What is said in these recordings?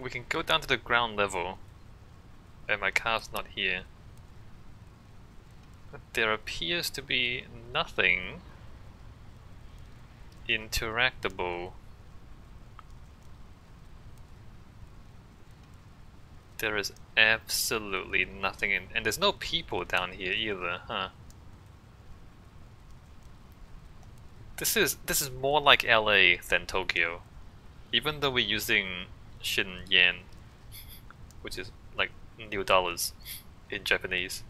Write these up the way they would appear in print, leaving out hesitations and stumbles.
we can go down to the ground level. And my car's not here. There appears to be nothing interactable. There is absolutely nothing in, and there's no people down here either, huh? This is more like LA than Tokyo. Even though we're using Shin Yen, which is like new dollars in Japanese.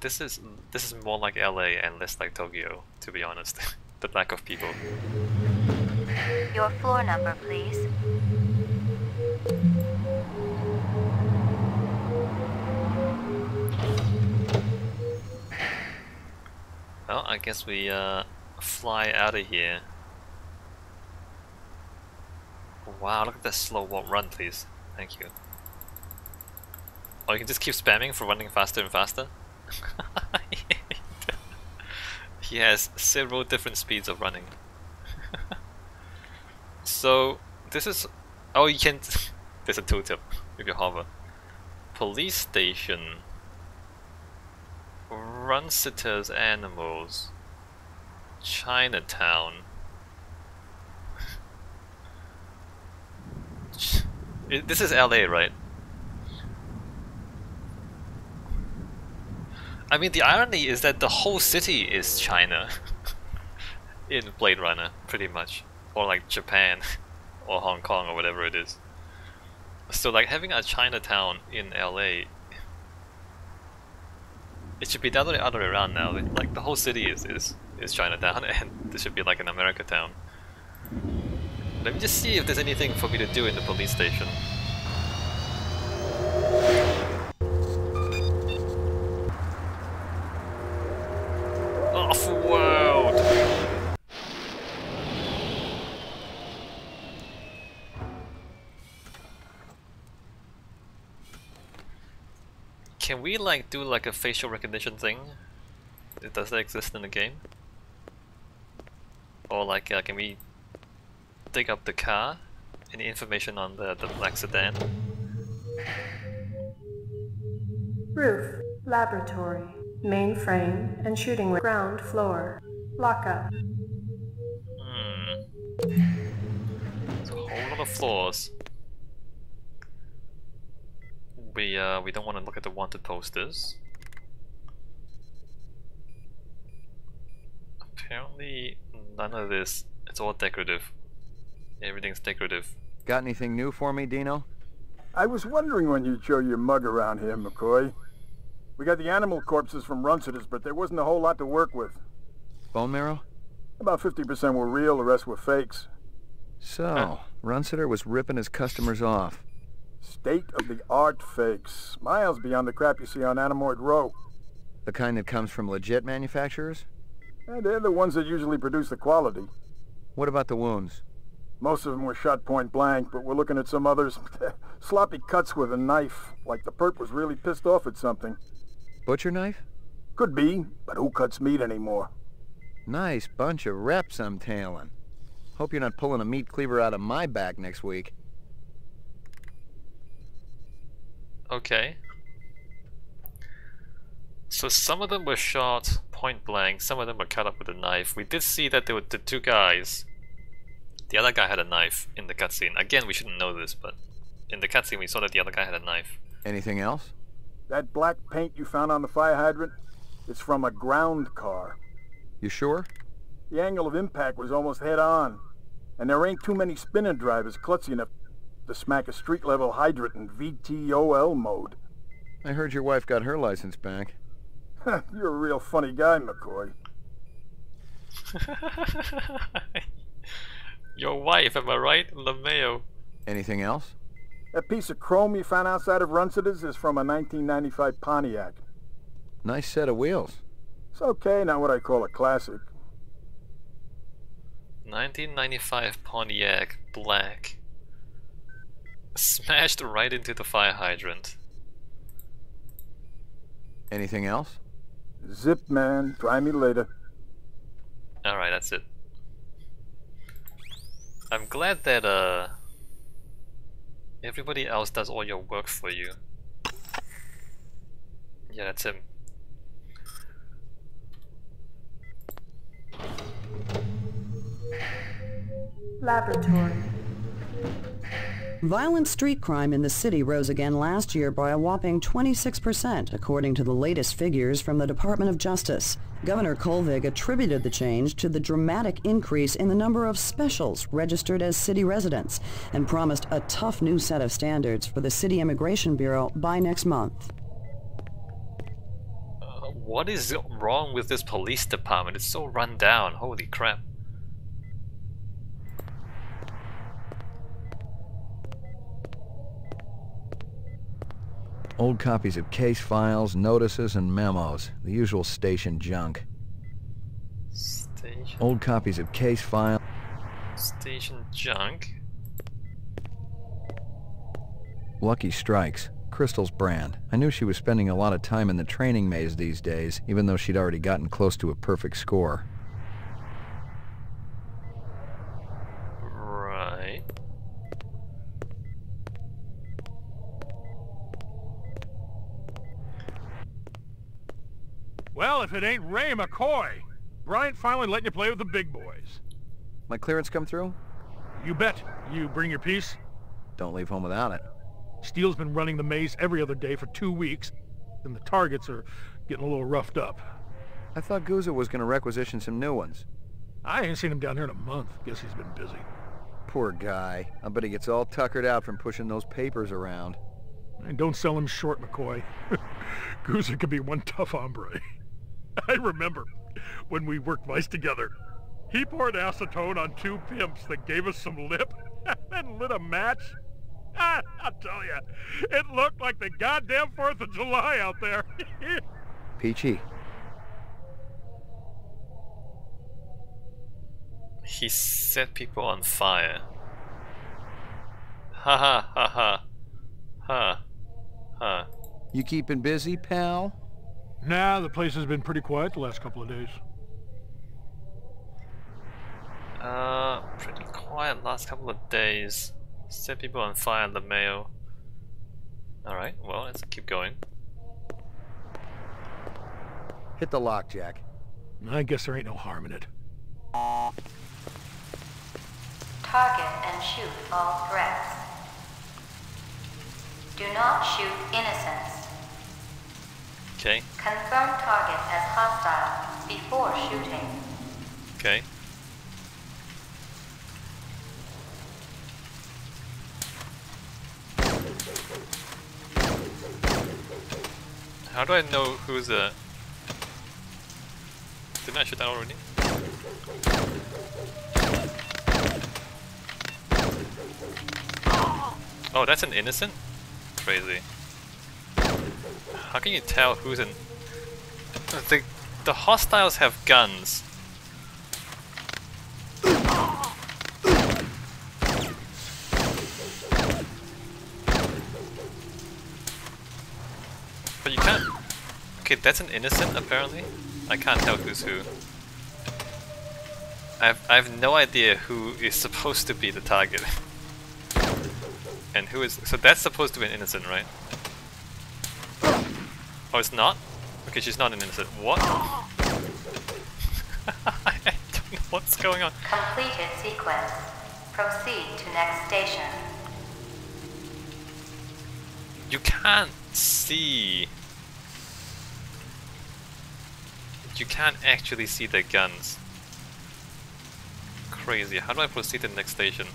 This is more like LA and less like Tokyo, to be honest. The lack of people. Your floor number, please. Well, I guess we fly out of here. Wow, look at that slow walk run, please. Thank you. Or you can just keep spamming for running faster and faster. He has several different speeds of running. So this is, oh, you can. There's a tooltip if you hover. Police station. Run sitters animals. Chinatown. This is LA, right? I mean, the irony is that the whole city is China in Blade Runner, pretty much. Or like Japan, or Hong Kong, or whatever it is. So like having a Chinatown in LA, it should be the other way around now. Like the whole city is Chinatown, and this should be like an America town. Let me just see if there's anything for me to do in the police station. Off-world! Can we like do like a facial recognition thing? Does that exist in the game? Or like can we dig up the car? Any information on the black sedan? Roof, laboratory, mainframe, and shooting range. Ground floor, lockup. There's a whole lot of floors. We don't want to look at the wanted posters. Apparently none of this, it's all decorative. Everything's decorative. Got anything new for me, Dino? I was wondering when you'd show your mug around here, McCoy. We got the animal corpses from Runcitus, but there wasn't a whole lot to work with. Bone marrow? About 50% were real, the rest were fakes. So, Runciter was ripping his customers off. State-of-the-art fakes. Miles beyond the crap you see on Animoid Row. The kind that comes from legit manufacturers? And they're the ones that usually produce the quality. What about the wounds? Most of them were shot point blank, but we're looking at some others. Sloppy cuts with a knife, like the perp was really pissed off at something. Butcher knife? Could be, but who cuts meat anymore? Nice bunch of reps I'm tailing. Hope you're not pulling a meat cleaver out of my back next week. Okay. So some of them were shot point blank, some of them were cut up with a knife. We did see that there were the two guys. The other guy had a knife in the cutscene. Again, we shouldn't know this, but in the cutscene we saw that the other guy had a knife. Anything else? That black paint you found on the fire hydrant? It's from a ground car. You sure? The angle of impact was almost head-on. And there ain't too many spinner drivers klutzy enough to smack a street-level hydrant in VTOL mode. I heard your wife got her license back. You're a real funny guy, McCoy. Your wife, am I right? LeMayo. Anything else? That piece of chrome you found outside of Runcitus is from a 1995 Pontiac. Nice set of wheels. It's okay, not what I call a classic. 1995 Pontiac, black. Smashed right into the fire hydrant. Anything else? Zip, man. Try me later. Alright, that's it. I'm glad that everybody else does all your work for you. Yeah, that's him. Laboratory. Violent street crime in the city rose again last year by a whopping 26%, according to the latest figures from the Department of Justice. Governor Kolvig attributed the change to the dramatic increase in the number of specials registered as city residents and promised a tough new set of standards for the City Immigration Bureau by next month. What is wrong with this police department? It's so run down. Holy crap. Old copies of case files, notices, and memos. The usual station junk. Station. Old copies of case file. Station junk. Lucky Strikes. Crystal's brand. I knew she was spending a lot of time in the training maze these days, even though she'd already gotten close to a perfect score. Right. Well, if it ain't Ray McCoy. Bryant finally letting you play with the big boys. My clearance come through? You bet. You bring your piece? Don't leave home without it. Steele's been running the maze every other day for 2 weeks, and the targets are getting a little roughed up. I thought Gouza was going to requisition some new ones. I ain't seen him down here in a month. Guess he's been busy. Poor guy. I bet he gets all tuckered out from pushing those papers around. And don't sell him short, McCoy. Gouza could be one tough hombre. I remember when we worked mice together. He poured acetone on 2 pimps that gave us some lip and lit a match. I'll tell you, it looked like the goddamn 4th of July out there. Peachy. He set people on fire. Ha ha ha ha. Ha. Ha. You keeping busy, pal? Nah, the place has been pretty quiet the last couple of days. Pretty quiet last couple of days. Set people on fire in the mail. Alright, well, let's keep going. Hit the lock, Jack. I guess there ain't no harm in it. Target and shoot all threats. Do not shoot innocents. Okay, Confirm target as hostile before shooting. okay. How do I know who's a... Didn't I shoot that already? Oh, that's an innocent? Crazy. How can you tell who's an... The hostiles have guns. But you can't... Okay, that's an innocent apparently. I can't tell who's who. I have no idea who is supposed to be the target. And who is... So that's supposed to be an innocent, right? Oh, it's not? Okay, she's not an innocent. What? I don't know what's going on. Completed sequence. Proceed to next station. You can't see... You can't actually see their guns. Crazy. How do I proceed to the next station?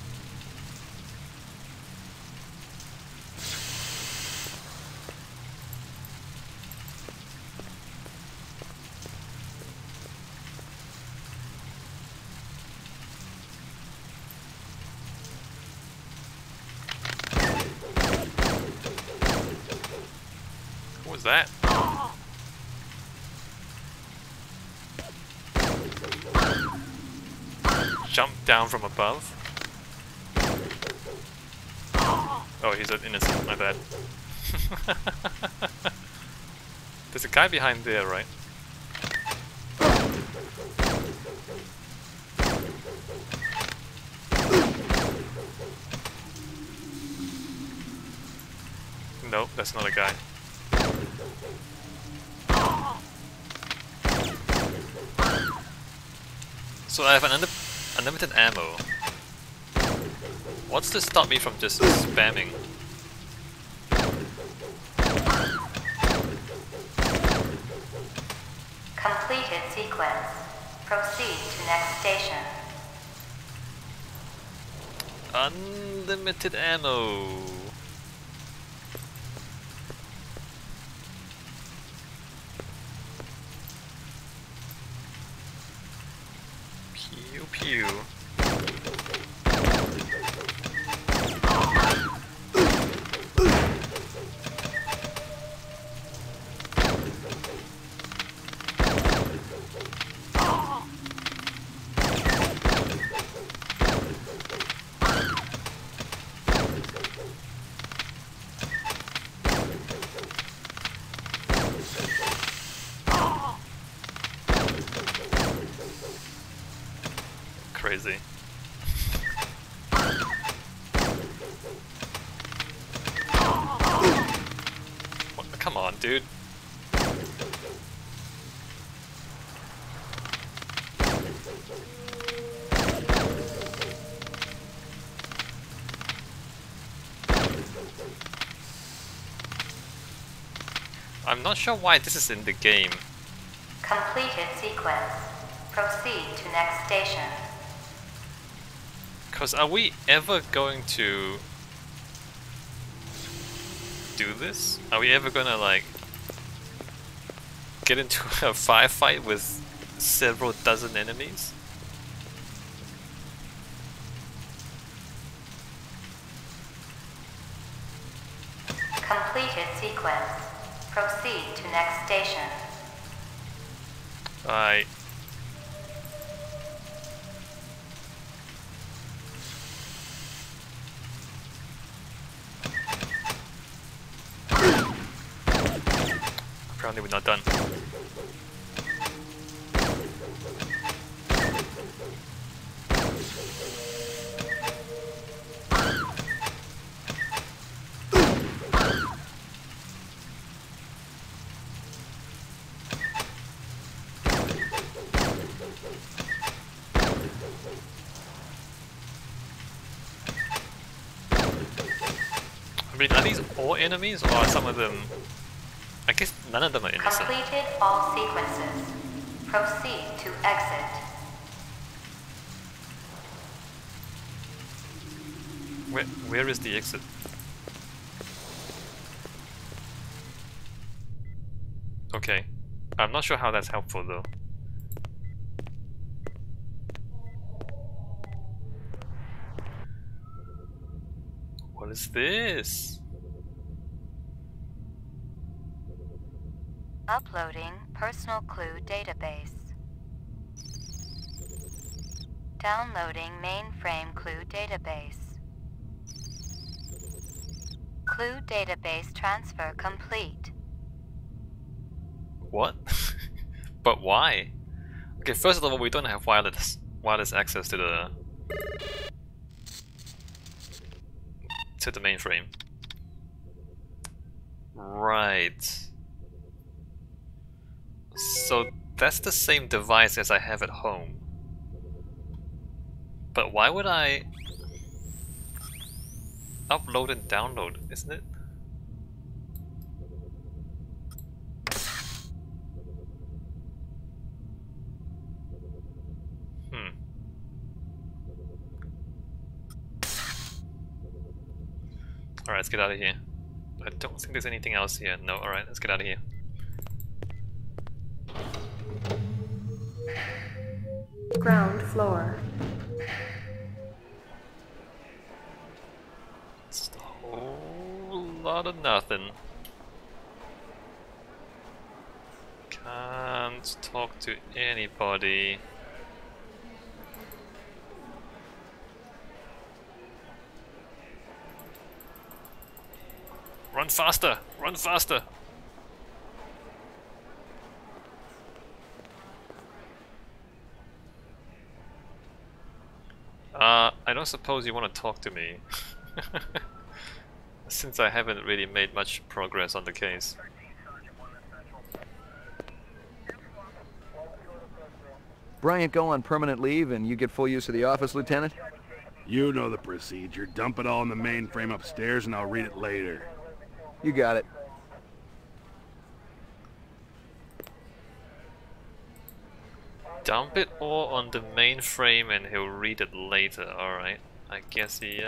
What was that? Jump down from above? Oh, he's an innocent, my bad. There's a guy behind there, right? That's not a guy. So I have unlimited ammo. What's to stop me from just spamming? Completed sequence. Proceed to next station. Unlimited ammo. Pew pew. Crazy. What? Come on, dude. I'm not sure why this is in the game. Completed sequence. Proceed to next station. Cause are we ever going to do this? Are we ever gonna like get into a firefight with several dozen enemies? Completed sequence. Proceed to next station. I apparently we're not done. I mean, are these all enemies or are some of them... I guess none of them are innocent. Completed all sequences. Proceed to exit. Where is the exit? Okay. I'm not sure how that's helpful though. What is this? Uploading personal clue database. Downloading mainframe clue database. Clue database transfer complete. What? But why? Okay, first of all, we don't have wireless access to the mainframe. Right. So that's the same device as I have at home. But why would I upload and download, isn't it? Alright, let's get out of here. I don't think there's anything else here. No, alright, let's get out of here. Ground floor. It's a whole lot of nothing. Can't talk to anybody. Run faster! Run faster! I don't suppose you want to talk to me. since I haven't really made much progress on the case. Bryant go on permanent leave and you get full use of the office, Lieutenant? You know the procedure. Dump it all in the mainframe upstairs and I'll read it later. You got it. Dump it all on the mainframe and he'll read it later. Alright. I guess he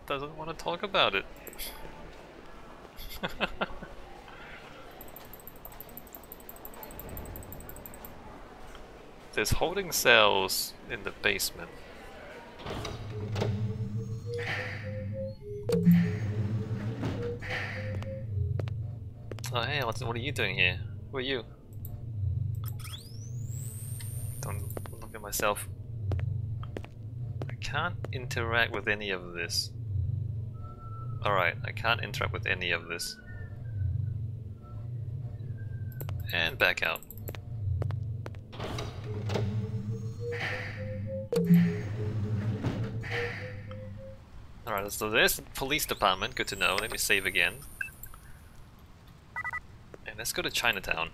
doesn't want to talk about it. There's holding cells in the basement. Oh hey, what are you doing here? Who are you? Don't look at myself. I can't interact with any of this. Alright, I can't interact with any of this. And back out. Alright, so there's the police department, good to know. Let me save again. And let's go to Chinatown.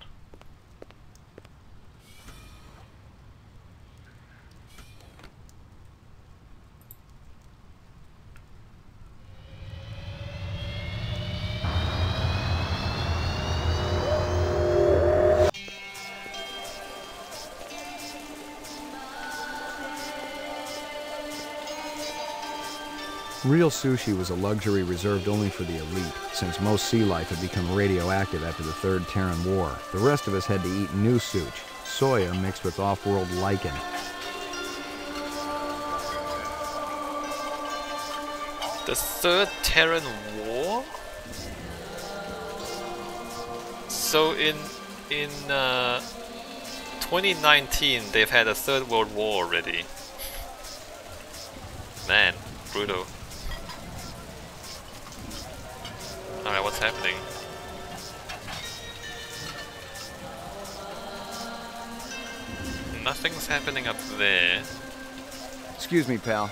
Real sushi was a luxury reserved only for the elite, since most sea life had become radioactive after the Third Terran War. The rest of us had to eat new sushi, soya mixed with off-world lichen. The Third Terran War? So in 2019 they've had a Third World War already. Man, brutal. Alright, what's happening? Nothing's happening up there. Excuse me, pal.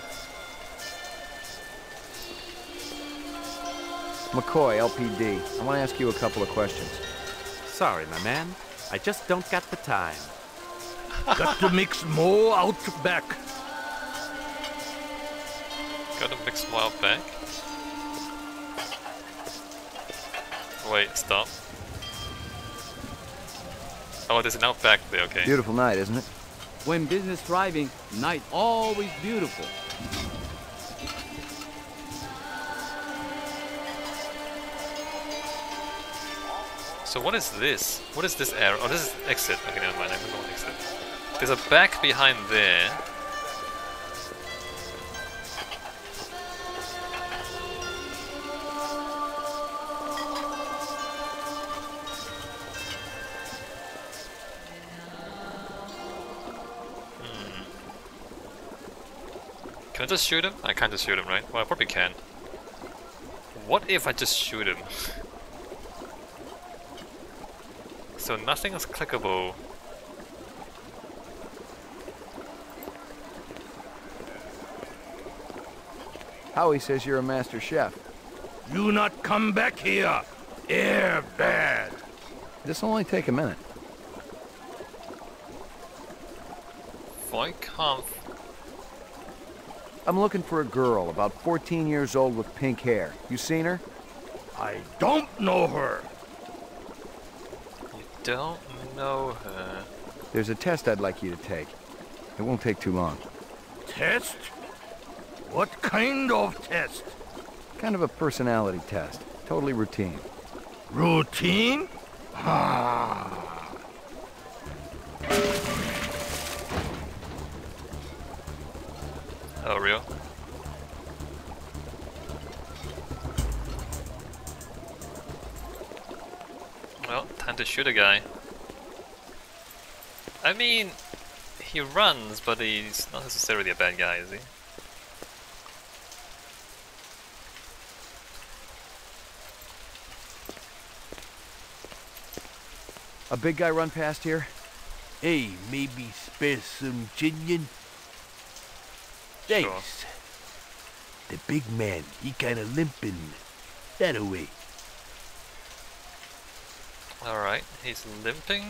McCoy, LPD. I want to ask you a couple of questions. Sorry, my man. I just don't got the time. Got to mix more out back. Gotta mix more out back. Wait, stop. Oh, there's an outback there, okay. Beautiful night, isn't it? When business thriving, night always beautiful. So what is this? What is this arrow? Oh, this is exit. Okay, never mind. I'm going to exit. There's a back behind there. Can I just shoot him? I can't just shoot him, right? Well, I probably can. What if I just shoot him? So nothing is clickable. Howie says you're a master chef. You not come back here. Air bad. This'll only take a minute. Why can't... I'm looking for a girl, about 14 years old with pink hair. You seen her? I don't know her. You don't know her. There's a test I'd like you to take. It won't take too long. Test? What kind of test? Kind of a personality test. Totally routine. Routine? Ah. Oh, real? Well, time to shoot a guy. I mean, he runs, but he's not necessarily a bad guy, is he? A big guy run past here? Hey, maybe spare some chinion? Thanks. The big man, he kinda limping. That away. Alright, he's limping.